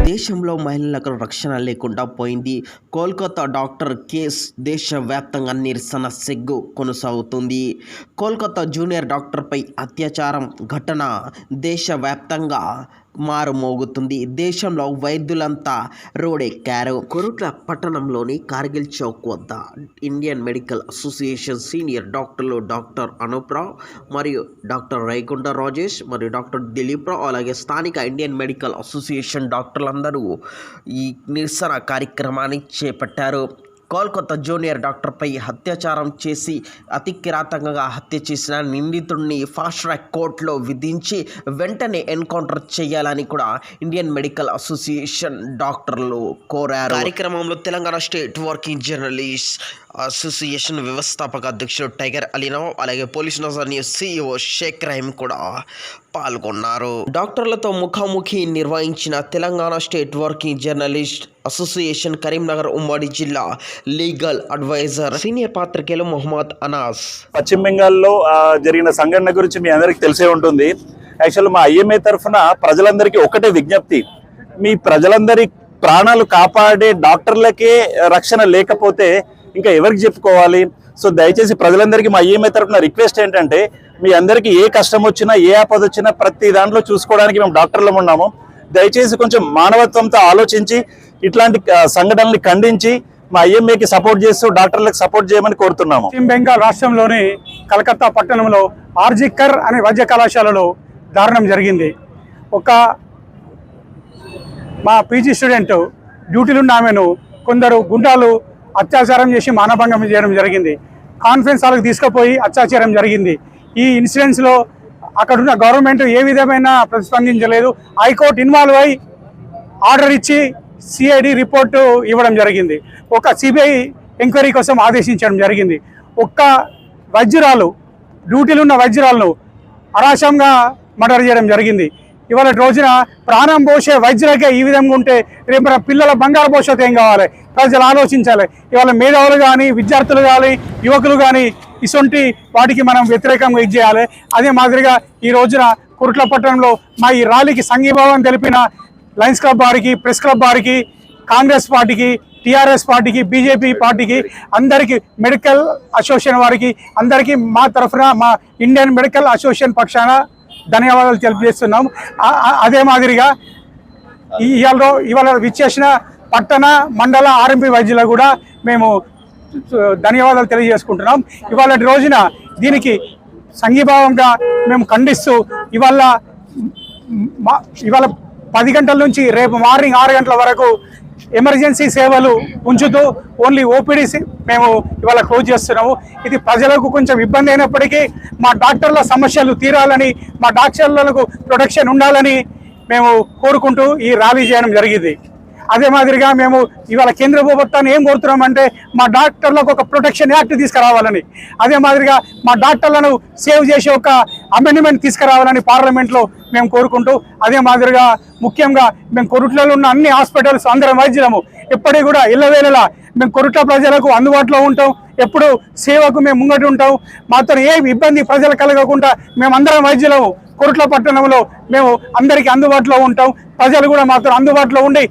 దేశంలో మహిళలకు రక్షణ లేకుండా పోయింది. కోల్కతా డాక్టర్ కేసు దేశవ్యాప్తంగా నిరసన సెగ్గు కొనసాగుతుంది. కోల్కతా జూనియర్ డాక్టర్పై అత్యాచారం ఘటన దేశవ్యాప్తంగా మారుమోగుతుంది. దేశంలో వైద్యులంతా రోడెక్కారు. కొరుట్ల పట్టణంలోని కార్గిల్ చౌక్ వద్ద ఇండియన్ మెడికల్ అసోసియేషన్ సీనియర్ డాక్టర్లు డాక్టర్ అనూప్ రావు మరియు డాక్టర్ రైకుండ రాజేష్ మరియు డాక్టర్ దిలీప్ రావు అలాగే స్థానిక ఇండియన్ మెడికల్ అసోసియేషన్ డాక్టర్లందరూ ఈ నిరసన కార్యక్రమాన్ని చేపట్టారు. కోల్కతా జూనియర్ డాక్టర్పై అత్యాచారం చేసి అతి కిరాతకంగా హత్య చేసిన నిందితుడిని ఫాస్ట్ ట్రాక్ కోర్టులో విధించి వెంటనే ఎన్కౌంటర్ చేయాలని కూడా ఇండియన్ మెడికల్ అసోసియేషన్ డాక్టర్లు కోరారు. కార్యక్రమంలో Telangana state working journalist association వ్యవస్థాపక అధ్యక్షుడు టైగర్ అలీనవ్ అలాగే police Nazar news CEO Sheikh Rahim కూడా పాల్గొన్నారు. డాక్టర్లతో ముఖాముఖి నిర్వహించిన Telangana state working journalist association Karimnagar ఉమ్మడి జిల్లా లీగల్ అడ్వైజర్ సీనియర్ పాత్రికేయులు మొహమ్మద్ అనాస్. పశ్చిమ బెంగాల్లో జరిగిన సంఘటన గురించి మీ అందరికీ తెలిసే ఉంటుంది. యాక్చువల్ మా IMA తరఫున ప్రజలందరికీ ఒకటే విజ్ఞప్తి, మీ ప్రజలందరి ప్రాణాలు కాపాడే డాక్టర్లకే రక్షణ లేకపోతే ఇంకా ఎవరికి చెప్పుకోవాలి? సో దయచేసి ప్రజలందరికీ మా IMA తరఫున రిక్వెస్ట్ ఏంటంటే, మీ అందరికీ ఏ కష్టం వచ్చినా ఏ ఆపద వచ్చినా ప్రతి దాంట్లో చూసుకోవడానికి మేము డాక్టర్లం ఉన్నాము. దయచేసి కొంచెం మానవత్వంతో ఆలోచించి ఇట్లాంటి సంఘటనల్ని ఖండించి మా IMAకి సపోర్ట్ చేస్తూ డాక్టర్లకు సపోర్ట్ చేయమని కోరుతున్నాము. పశ్చిమ బెంగాల్ రాష్ట్రంలోని కలకత్తా పట్టణంలో ఆర్జికర్ అనే వైద్య కళాశాలలో దారుణం జరిగింది. ఒక మా PG స్టూడెంట్ డ్యూటీలో ఉన్న ఆమెను కొందరు గుండాలు అత్యాచారం చేసి మానభంగం చేయడం జరిగింది. కాన్ఫరెన్స్ హాల్కి తీసుకుపోయి అత్యాచారం జరిగింది. ఈ ఇన్సిడెంట్స్లో అక్కడున్న గవర్నమెంట్ ఏ విధమైన ప్రతిస్పందించలేదు. హైకోర్టు ఇన్వాల్వ్ అయి ఆర్డర్ ఇచ్చి CID రిపోర్టు ఇవ్వడం జరిగింది. ఒక CBI ఎంక్వైరీ కోసం ఆదేశించడం జరిగింది. ఒక్క వైద్యురాలు డ్యూటీలో ఉన్న వైద్యురాలను అరాశంగా మర్డర్ చేయడం జరిగింది. ఇవాళ రోజున ప్రాణం పోసే వైద్యులకే ఈ విధంగా ఉంటే రేపు మన పిల్లల బంగారు భవిష్యత్తు ఏం కావాలి? ప్రజలు ఆలోచించాలి. ఇవాళ మేధావులు కానీ విద్యార్థులు కానీ యువకులు కానీ ఇటువంటి వాటికి మనం వ్యతిరేకంగా చేయాలి. అదే మాదిరిగా ఈ రోజున కురుట్ల పట్టణంలో మా ఈ ర్యాలీకి సంఘీభావం తెలిపిన లయన్స్ క్లబ్ వారికి, ప్రెస్ క్లబ్ వారికి, కాంగ్రెస్ పార్టీకి, TRS పార్టీకి, BJP పార్టీకి, అందరికీ మెడికల్ అసోసియేషన్ వారికి అందరికీ మా తరఫున మా ఇండియన్ మెడికల్ అసోసియేషన్ పక్షాన ధన్యవాదాలు తెలియజేస్తున్నాం. అదే మాదిరిగా ఇవాళ విచ్చేసిన పట్టణ మండల RMP వైద్యులకు కూడా మేము ధన్యవాదాలు తెలియజేసుకుంటున్నాం. ఇవాళ రోజున దీనికి సంఘీభావంగా మేము ఖండిస్తూ ఇవాళ 10 గంటల నుంచి రేపు మార్నింగ్ 6 గంటల వరకు ఎమర్జెన్సీ సేవలు ఉంచుతూ ఓన్లీ OPD మేము ఇవాళ క్లోజ్ చేస్తున్నాము. ఇది ప్రజలకు కొంచెం ఇబ్బంది అయినప్పటికీ మా డాక్టర్ల సమస్యలు తీరాలని, మా డాక్టర్లకు ప్రొటెక్షన్ ఉండాలని మేము కోరుకుంటూ ఈ ర్యాలీ చేయడం జరిగింది. అదే మాదిరిగా మేము ఇవాళ కేంద్ర ప్రభుత్వాన్ని ఏం కోరుతున్నామంటే మా డాక్టర్లకు ఒక ప్రొటెక్షన్ యాక్ట్ తీసుకురావాలని, అదే మాదిరిగా మా డాక్టర్లను సేవ్ చేసే ఒక అమెండ్మెంట్ తీసుకురావాలని పార్లమెంట్లో మేము కోరుకుంటూ, అదే మాదిరిగా ముఖ్యంగా మేము కొరుట్లలో ఉన్న అన్ని హాస్పిటల్స్ అందరం వైద్యులము ఎప్పటికీ కూడా ఇళ్ళవేళలా మేము కొరుట్ల ప్రజలకు అందుబాటులో ఉంటాం. ఎప్పుడు సేవకు మేము ముంగటి ఉంటాం. మాతో ఏ ఇబ్బంది ప్రజలు కలగకుండా మేమందరం వైద్యులము కొరుట్ల పట్టణంలో మేము అందరికీ అందుబాటులో ఉంటాం. ప్రజలు కూడా మాతో అందుబాటులో ఉండి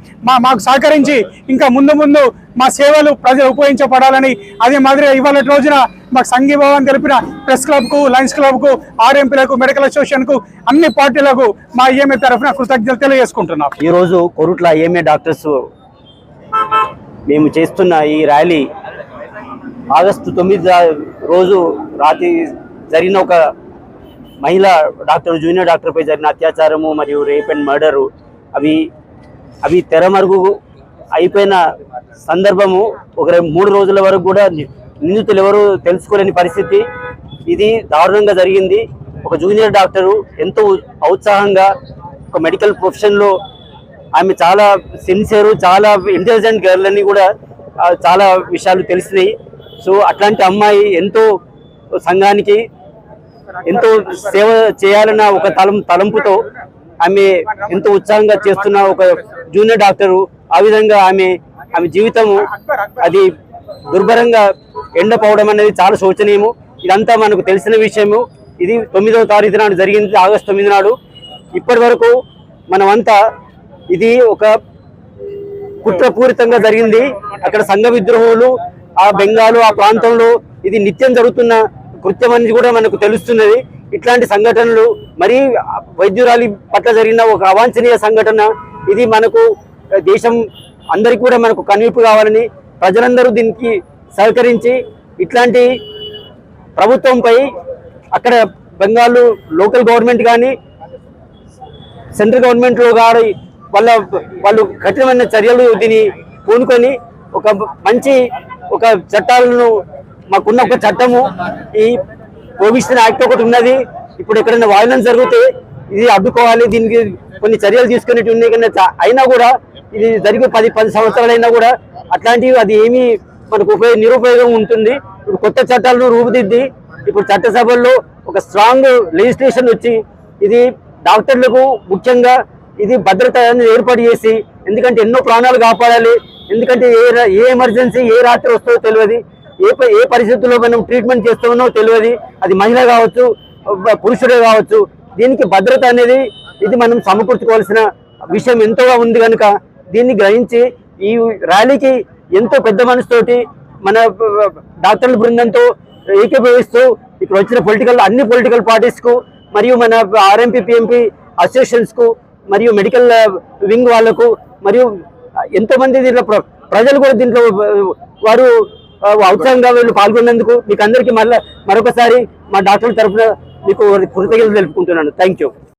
మాకు సహకరించి ఇంకా ముందు మా సేవలు ప్రజలు ఉపయోగించబడాలని, అదే మాదిరిగా ఇవాళ రోజున మాకు సంఘీభావం తెలిపిన ప్రెస్ క్లబ్కు, లయన్స్ క్లబ్కు, RMPలకు, మెడికల్ అసోసియేషన్కు, అన్ని పార్టీలకు మా IMA తరఫున కృతజ్ఞతలు తెలియజేసుకుంటున్నాం. ఈరోజు కొరుట్ల IMA డాక్టర్స్ మేము చేస్తున్న ఈ ర్యాలీ ఆగస్టు 9 రోజు రాత్రి జరిగిన ఒక మహిళా డాక్టర్, జూనియర్ డాక్టర్పై జరిగిన అత్యాచారము మరియు రేప్ అండ్ మర్డరు అవి తెరమరుగు అయిపోయిన సందర్భము. ఒక 3 రోజుల వరకు కూడా నిందితులు ఎవరు తెలుసుకోలేని పరిస్థితి. ఇది దారుణంగా జరిగింది. ఒక జూనియర్ డాక్టరు ఎంతో ఔత్సాహంగా ఒక మెడికల్ ప్రొఫెషన్లో ఆమె చాలా సిన్సియర్, చాలా ఇంటెలిజెంట్ గర్ల్ అని కూడా చాలా విషయాలు తెలిసినాయి. సో అట్లాంటి అమ్మాయి ఎంతో సంఘానికి ఎంతో సేవ చేయాలన్న ఒక తలంపుతో ఆమె ఎంతో ఉత్సాహంగా చేస్తున్న ఒక జూనియర్ డాక్టరు ఆ విధంగా ఆమె జీవితము అది దుర్భరంగా ఎండపోవడం అనేది చాలా శోచనీయము. ఇదంతా మనకు తెలిసిన విషయము. ఇది 9వ తారీఖు నాడు జరిగింది, ఆగస్టు 9 నాడు. ఇప్పటి వరకు మనమంతా ఇది ఒక కుట్రపూరితంగా జరిగింది. అక్కడ సంఘ విద్రోహులు ఆ బెంగాలు ఆ ప్రాంతంలో ఇది నిత్యం జరుగుతున్న కృత్యం అనేది కూడా మనకు తెలుస్తున్నది. ఇట్లాంటి సంఘటనలు మరి వైద్యురాలి పట్ల జరిగిన ఒక అవాంఛనీయ సంఘటన ఇది మనకు దేశం అందరికీ కూడా మనకు కనువిప్పు కావాలని ప్రజలందరూ దీనికి సహకరించి ఇట్లాంటి ప్రభుత్వంపై అక్కడ బెంగాల్ లోకల్ గవర్నమెంట్ కానీ సెంట్రల్ గవర్నమెంట్లో కానీ వాళ్ళు కఠినమైన చర్యలు దీన్ని పూనుకొని ఒక మంచి ఒక చట్టాలను మాకున్న ఒక చట్టము ఈ ప్రొవిషన్ యాక్ట్ ఒకటి ఉన్నది. ఇప్పుడు ఎక్కడైనా వైలెన్స్ జరిగితే ఇది అడ్డుకోవాలి, దీనికి కొన్ని చర్యలు తీసుకునేవి ఉన్నాయి. కానీ అయినా కూడా ఇది జరిగే 10 సంవత్సరాలైనా కూడా అట్లాంటివి అది ఏమీ మనకు నిరుపయోగం ఉంటుంది. ఇప్పుడు కొత్త చట్టాలను రూపుదిద్ది ఇప్పుడు చట్టసభల్లో ఒక స్ట్రాంగ్ లెజిస్లేషన్ వచ్చి ఇది డాక్టర్లకు ముఖ్యంగా ఇది భద్రత అనేది ఏర్పాటు చేసి, ఎందుకంటే ఎన్నో ప్రాణాలు కాపాడాలి. ఎందుకంటే ఏ ఎమర్జెన్సీ ఏ రాత్రి వస్తుందో తెలియదు, ఏ పరిస్థితుల్లో మనం ట్రీట్మెంట్ చేస్తామో తెలియదు. అది మహిళ కావచ్చు పురుషుడే కావచ్చు. దీనికి భద్రత అనేది ఇది మనం సమకూర్చుకోవాల్సిన విషయం ఎంతోగా ఉంది కనుక దీన్ని గ్రహించి ఈ ర్యాలీకి ఎంతో పెద్ద మనసుతోటి మన డాక్టర్ల బృందంతో ఏకీభవిస్తూ ఇక్కడ వచ్చిన అన్ని పొలిటికల్ పార్టీస్కు మరియు మన ఆర్ఎంపీ పిఎంపీ అసోసియేషన్స్కు మరియు మెడికల్ వింగ్ వాళ్లకు మరియు ఎంతోమంది దీంట్లో ప్రజలు కూడా దీంట్లో వారు ఉత్సాహంగా వీళ్ళు పాల్గొన్నందుకు మీకు అందరికీ మరొకసారి మా డాక్టర్ల తరఫున మీకు కృతజ్ఞతలు తెలుపుకుంటున్నాను. Thank you.